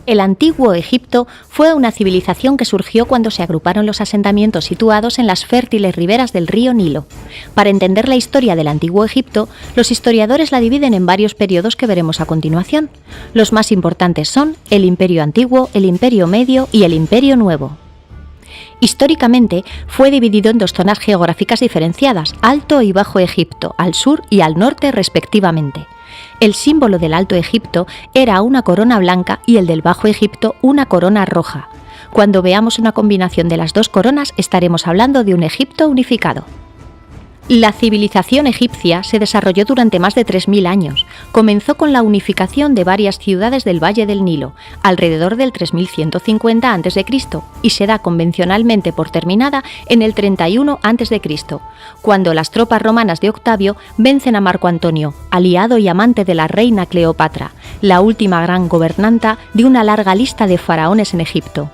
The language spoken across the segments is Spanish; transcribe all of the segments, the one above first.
El antiguo Egipto fue una civilización que surgió cuando se agruparon los asentamientos situados en las fértiles riberas del río Nilo. Para entender la historia del antiguo Egipto, los historiadores la dividen en varios periodos que veremos a continuación. Los más importantes son el Imperio Antiguo, el Imperio Medio y el Imperio Nuevo. Históricamente, fue dividido en dos zonas geográficas diferenciadas, Alto y Bajo Egipto, al sur y al norte respectivamente. El símbolo del Alto Egipto era una corona blanca y el del Bajo Egipto una corona roja. Cuando veamos una combinación de las dos coronas, estaremos hablando de un Egipto unificado. La civilización egipcia se desarrolló durante más de 3000 años. Comenzó con la unificación de varias ciudades del Valle del Nilo, alrededor del 3150 a.C., y se da convencionalmente por terminada en el 31 a.C., cuando las tropas romanas de Octavio vencen a Marco Antonio, aliado y amante de la reina Cleopatra, la última gran gobernanta de una larga lista de faraones en Egipto.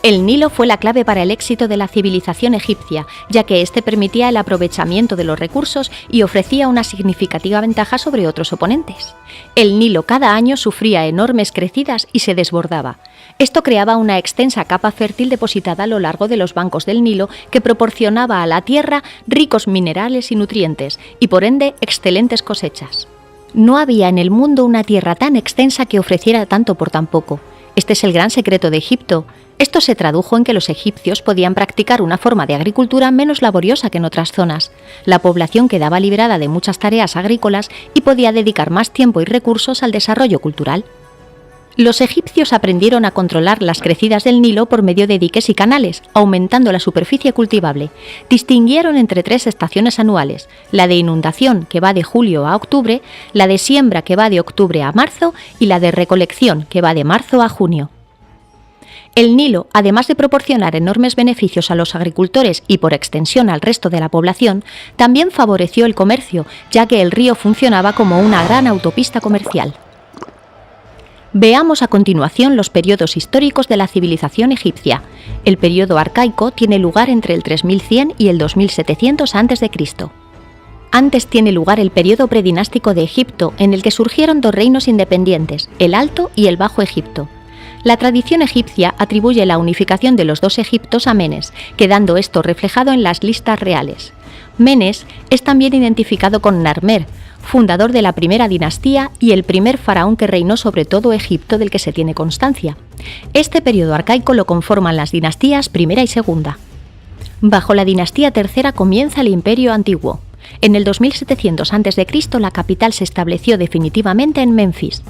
El Nilo fue la clave para el éxito de la civilización egipcia, ya que éste permitía el aprovechamiento de los recursos y ofrecía una significativa ventaja sobre otros oponentes. El Nilo cada año sufría enormes crecidas y se desbordaba. Esto creaba una extensa capa fértil depositada a lo largo de los bancos del Nilo que proporcionaba a la tierra ricos minerales y nutrientes, y por ende excelentes cosechas. No había en el mundo una tierra tan extensa que ofreciera tanto por tan poco. Este es el gran secreto de Egipto. Esto se tradujo en que los egipcios podían practicar una forma de agricultura menos laboriosa que en otras zonas. La población quedaba liberada de muchas tareas agrícolas y podía dedicar más tiempo y recursos al desarrollo cultural. Los egipcios aprendieron a controlar las crecidas del Nilo por medio de diques y canales, aumentando la superficie cultivable. Distinguieron entre 3 estaciones anuales: la de inundación, que va de julio a octubre, la de siembra, que va de octubre a marzo, y la de recolección, que va de marzo a junio. El Nilo, además de proporcionar enormes beneficios a los agricultores y por extensión al resto de la población, también favoreció el comercio, ya que el río funcionaba como una gran autopista comercial. Veamos a continuación los periodos históricos de la civilización egipcia. El periodo arcaico tiene lugar entre el 3100 y el 2700 a.C. Antes tiene lugar el periodo predinástico de Egipto, en el que surgieron 2 reinos independientes, el Alto y el Bajo Egipto. La tradición egipcia atribuye la unificación de los 2 Egiptos a Menes, quedando esto reflejado en las listas reales. Menes es también identificado con Narmer, fundador de la primera dinastía y el primer faraón que reinó sobre todo Egipto del que se tiene constancia. Este periodo arcaico lo conforman las dinastías primera y segunda. Bajo la dinastía tercera comienza el Imperio Antiguo. En el 2700 a.C. la capital se estableció definitivamente en Menfis.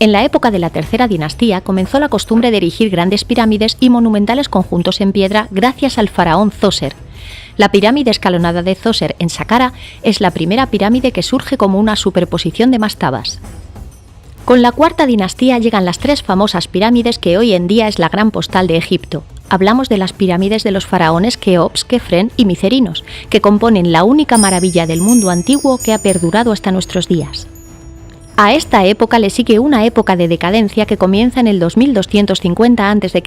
En la época de la tercera dinastía comenzó la costumbre de erigir grandes pirámides y monumentales conjuntos en piedra gracias al faraón Zoser. La pirámide escalonada de Zoser en Saqqara es la primera pirámide que surge como una superposición de mastabas. Con la cuarta dinastía llegan las 3 famosas pirámides que hoy en día es la gran postal de Egipto. Hablamos de las pirámides de los faraones Keops, Kefren y Micerinos, que componen la única maravilla del mundo antiguo que ha perdurado hasta nuestros días. A esta época le sigue una época de decadencia que comienza en el 2250 a.C.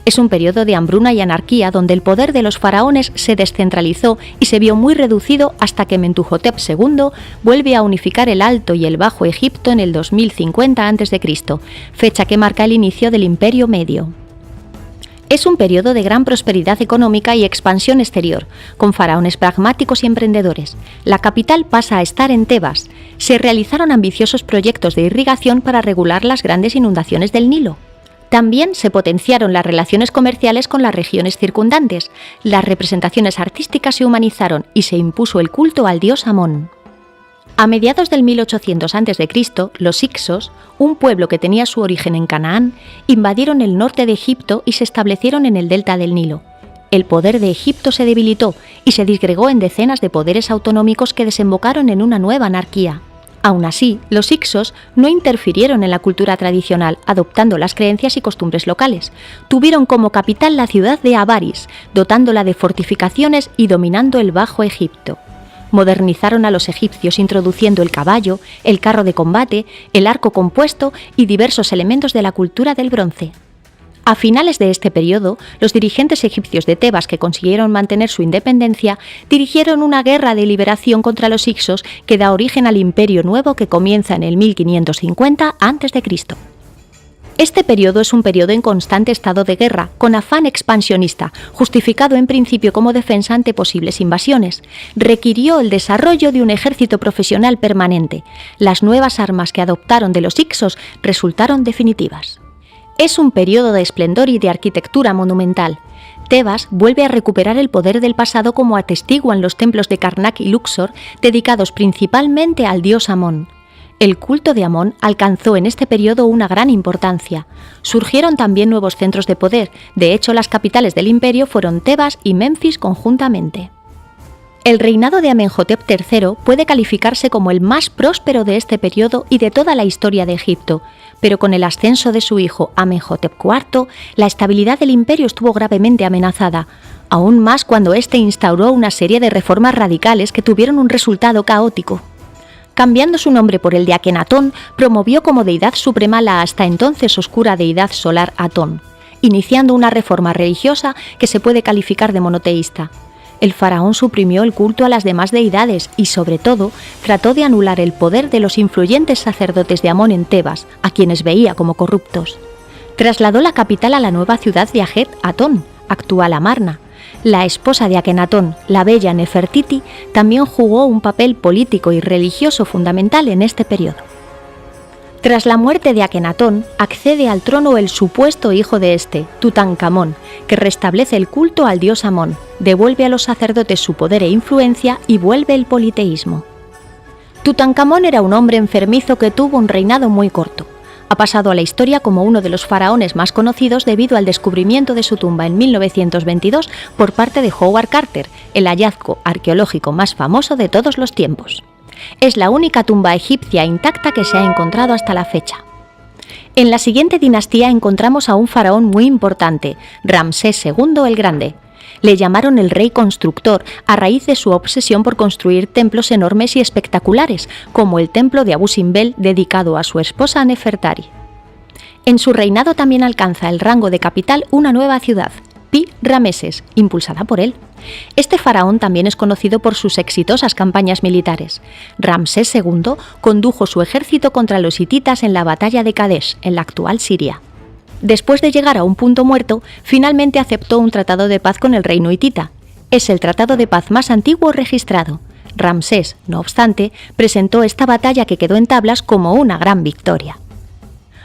Es un periodo de hambruna y anarquía donde el poder de los faraones se descentralizó y se vio muy reducido hasta que Mentuhotep II vuelve a unificar el Alto y el Bajo Egipto en el 2050 a.C., fecha que marca el inicio del Imperio Medio. Es un periodo de gran prosperidad económica y expansión exterior, con faraones pragmáticos y emprendedores. La capital pasa a estar en Tebas. Se realizaron ambiciosos proyectos de irrigación para regular las grandes inundaciones del Nilo. También se potenciaron las relaciones comerciales con las regiones circundantes. Las representaciones artísticas se humanizaron y se impuso el culto al dios Amón. A mediados del 1800 a.C., los Hicsos, un pueblo que tenía su origen en Canaán, invadieron el norte de Egipto y se establecieron en el delta del Nilo. El poder de Egipto se debilitó y se disgregó en decenas de poderes autonómicos que desembocaron en una nueva anarquía. Aún así, los Hicsos no interfirieron en la cultura tradicional, adoptando las creencias y costumbres locales. Tuvieron como capital la ciudad de Avaris, dotándola de fortificaciones y dominando el Bajo Egipto. Modernizaron a los egipcios introduciendo el caballo, el carro de combate, el arco compuesto y diversos elementos de la cultura del bronce. A finales de este periodo, los dirigentes egipcios de Tebas que consiguieron mantener su independencia dirigieron una guerra de liberación contra los hicsos que da origen al Imperio Nuevo que comienza en el 1550 a.C. Este periodo es un periodo en constante estado de guerra, con afán expansionista, justificado en principio como defensa ante posibles invasiones. Requirió el desarrollo de un ejército profesional permanente. Las nuevas armas que adoptaron de los hicsos resultaron definitivas. Es un periodo de esplendor y de arquitectura monumental. Tebas vuelve a recuperar el poder del pasado como atestiguan los templos de Karnak y Luxor, dedicados principalmente al dios Amón. El culto de Amón alcanzó en este periodo una gran importancia. Surgieron también nuevos centros de poder, de hecho las capitales del imperio fueron Tebas y Menfis conjuntamente. El reinado de Amenhotep III puede calificarse como el más próspero de este periodo y de toda la historia de Egipto, pero con el ascenso de su hijo Amenhotep IV, la estabilidad del imperio estuvo gravemente amenazada, aún más cuando éste instauró una serie de reformas radicales que tuvieron un resultado caótico. Cambiando su nombre por el de Akenatón, promovió como deidad suprema la hasta entonces oscura deidad solar Atón, iniciando una reforma religiosa que se puede calificar de monoteísta. El faraón suprimió el culto a las demás deidades y, sobre todo, trató de anular el poder de los influyentes sacerdotes de Amón en Tebas, a quienes veía como corruptos. Trasladó la capital a la nueva ciudad de Ajet Atón, actual Amarna. La esposa de Akenatón, la bella Nefertiti, también jugó un papel político y religioso fundamental en este periodo. Tras la muerte de Akenatón, accede al trono el supuesto hijo de este, Tutankamón, que restablece el culto al dios Amón, devuelve a los sacerdotes su poder e influencia y vuelve el politeísmo. Tutankamón era un hombre enfermizo que tuvo un reinado muy corto. Ha pasado a la historia como uno de los faraones más conocidos debido al descubrimiento de su tumba en 1922 por parte de Howard Carter, el hallazgo arqueológico más famoso de todos los tiempos. Es la única tumba egipcia intacta que se ha encontrado hasta la fecha. En la siguiente dinastía encontramos a un faraón muy importante, Ramsés II el Grande. Le llamaron el rey constructor a raíz de su obsesión por construir templos enormes y espectaculares, como el templo de Abu Simbel dedicado a su esposa Nefertari. En su reinado también alcanza el rango de capital una nueva ciudad, Pi-Rameses, impulsada por él. Este faraón también es conocido por sus exitosas campañas militares. Ramsés II condujo su ejército contra los hititas en la batalla de Kadesh, en la actual Siria. Después de llegar a un punto muerto, finalmente aceptó un tratado de paz con el reino hitita. Es el tratado de paz más antiguo registrado. Ramsés, no obstante, presentó esta batalla que quedó en tablas como una gran victoria.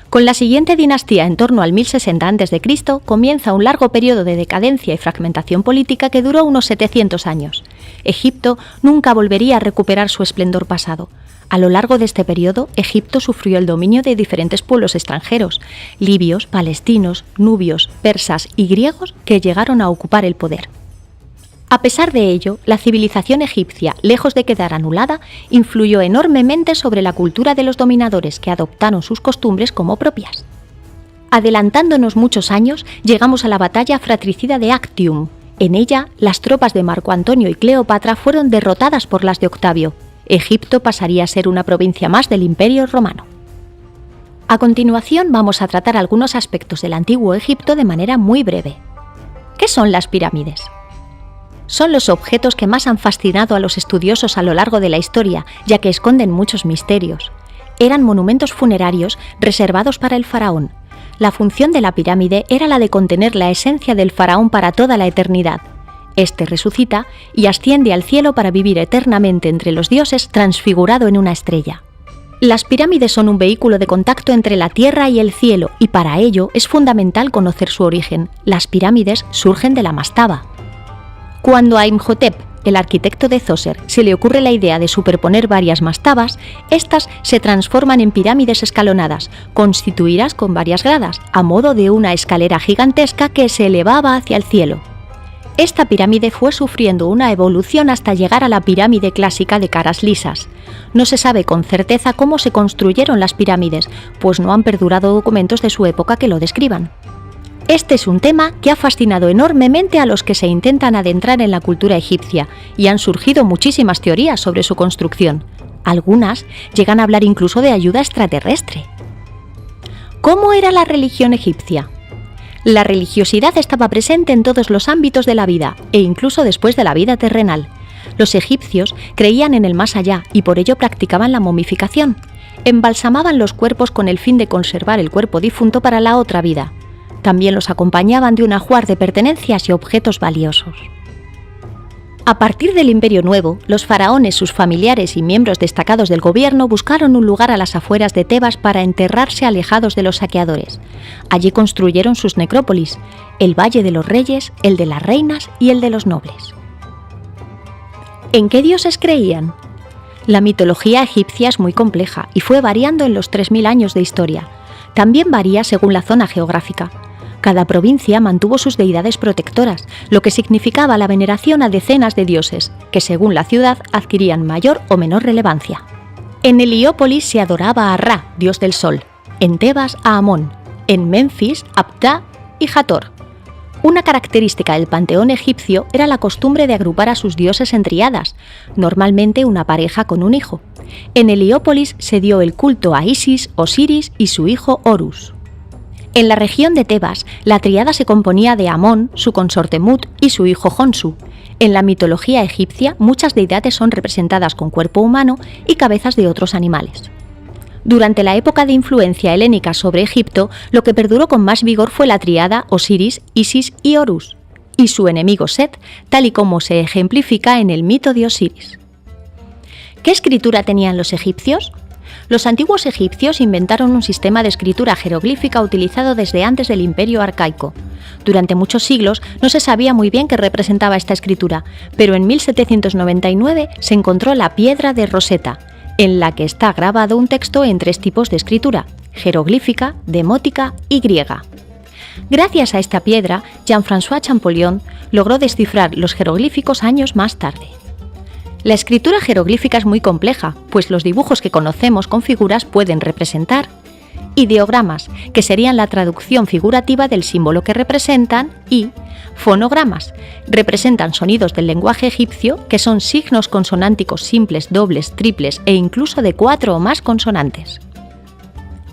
Con la siguiente dinastía en torno al 1060 a.C. comienza un largo periodo de decadencia y fragmentación política que duró unos 700 años. Egipto nunca volvería a recuperar su esplendor pasado. A lo largo de este periodo, Egipto sufrió el dominio de diferentes pueblos extranjeros, libios, palestinos, nubios, persas y griegos que llegaron a ocupar el poder. A pesar de ello, la civilización egipcia, lejos de quedar anulada, influyó enormemente sobre la cultura de los dominadores que adoptaron sus costumbres como propias. Adelantándonos muchos años, llegamos a la batalla fratricida de Actium. En ella, las tropas de Marco Antonio y Cleopatra fueron derrotadas por las de Octavio. Egipto pasaría a ser una provincia más del Imperio Romano. A continuación vamos a tratar algunos aspectos del antiguo Egipto de manera muy breve. ¿Qué son las pirámides? Son los objetos que más han fascinado a los estudiosos a lo largo de la historia, ya que esconden muchos misterios. Eran monumentos funerarios reservados para el faraón. La función de la pirámide era la de contener la esencia del faraón para toda la eternidad. Este resucita y asciende al cielo para vivir eternamente entre los dioses transfigurado en una estrella. Las pirámides son un vehículo de contacto entre la tierra y el cielo y para ello es fundamental conocer su origen. Las pirámides surgen de la mastaba. Cuando a Imhotep, el arquitecto de Djoser, se le ocurre la idea de superponer varias mastabas, estas se transforman en pirámides escalonadas, constituidas con varias gradas, a modo de una escalera gigantesca que se elevaba hacia el cielo. Esta pirámide fue sufriendo una evolución hasta llegar a la pirámide clásica de caras lisas. No se sabe con certeza cómo se construyeron las pirámides, pues no han perdurado documentos de su época que lo describan. Este es un tema que ha fascinado enormemente a los que se intentan adentrar en la cultura egipcia y han surgido muchísimas teorías sobre su construcción. Algunas llegan a hablar incluso de ayuda extraterrestre. ¿Cómo era la religión egipcia? La religiosidad estaba presente en todos los ámbitos de la vida, e incluso después de la vida terrenal. Los egipcios creían en el más allá y por ello practicaban la momificación. Embalsamaban los cuerpos con el fin de conservar el cuerpo difunto para la otra vida. También los acompañaban de un ajuar de pertenencias y objetos valiosos. A partir del Imperio Nuevo, los faraones, sus familiares y miembros destacados del gobierno buscaron un lugar a las afueras de Tebas para enterrarse alejados de los saqueadores. Allí construyeron sus necrópolis, el Valle de los Reyes, el de las Reinas y el de los Nobles. ¿En qué dioses creían? La mitología egipcia es muy compleja y fue variando en los 3000 años de historia. También varía según la zona geográfica. Cada provincia mantuvo sus deidades protectoras, lo que significaba la veneración a decenas de dioses, que según la ciudad adquirían mayor o menor relevancia. En Heliópolis se adoraba a Ra, dios del sol, en Tebas a Amón, en Memphis a Ptah y Hathor. Una característica del panteón egipcio era la costumbre de agrupar a sus dioses en tríadas, normalmente una pareja con un hijo. En Heliópolis se dio el culto a Isis, Osiris y su hijo Horus. En la región de Tebas, la tríada se componía de Amón, su consorte Mut y su hijo Honsu. En la mitología egipcia, muchas deidades son representadas con cuerpo humano y cabezas de otros animales. Durante la época de influencia helénica sobre Egipto, lo que perduró con más vigor fue la tríada Osiris, Isis y Horus, y su enemigo Set, tal y como se ejemplifica en el mito de Osiris. ¿Qué escritura tenían los egipcios? Los antiguos egipcios inventaron un sistema de escritura jeroglífica utilizado desde antes del Imperio Arcaico. Durante muchos siglos no se sabía muy bien qué representaba esta escritura, pero en 1799 se encontró la piedra de Rosetta, en la que está grabado un texto en 3 tipos de escritura: jeroglífica, demótica y griega. Gracias a esta piedra, Jean-François Champollion logró descifrar los jeroglíficos años más tarde. La escritura jeroglífica es muy compleja, pues los dibujos que conocemos con figuras pueden representar ideogramas, que serían la traducción figurativa del símbolo que representan, y fonogramas, representan sonidos del lenguaje egipcio, que son signos consonánticos simples, dobles, triples e incluso de 4 o más consonantes.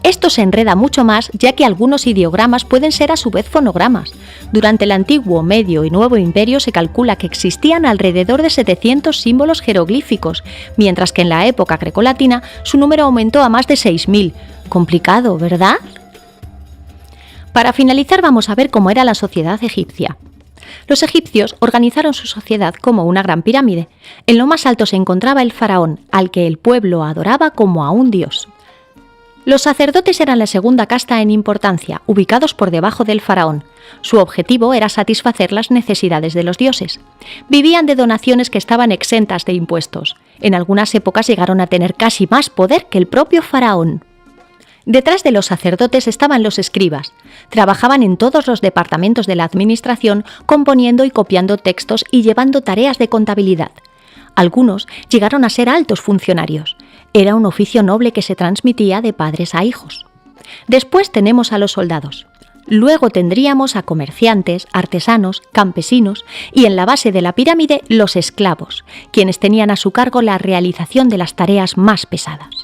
Esto se enreda mucho más, ya que algunos ideogramas pueden ser a su vez fonogramas. Durante el antiguo, medio y nuevo imperio se calcula que existían alrededor de 700 símbolos jeroglíficos, mientras que en la época grecolatina su número aumentó a más de 6000. Complicado, ¿verdad? Para finalizar, vamos a ver cómo era la sociedad egipcia. Los egipcios organizaron su sociedad como una gran pirámide. En lo más alto se encontraba el faraón, al que el pueblo adoraba como a un dios. Los sacerdotes eran la segunda casta en importancia, ubicados por debajo del faraón. Su objetivo era satisfacer las necesidades de los dioses. Vivían de donaciones que estaban exentas de impuestos. En algunas épocas llegaron a tener casi más poder que el propio faraón. Detrás de los sacerdotes estaban los escribas. Trabajaban en todos los departamentos de la administración, componiendo y copiando textos y llevando tareas de contabilidad. Algunos llegaron a ser altos funcionarios. Era un oficio noble que se transmitía de padres a hijos. Después tenemos a los soldados. Luego tendríamos a comerciantes, artesanos, campesinos y en la base de la pirámide los esclavos, quienes tenían a su cargo la realización de las tareas más pesadas.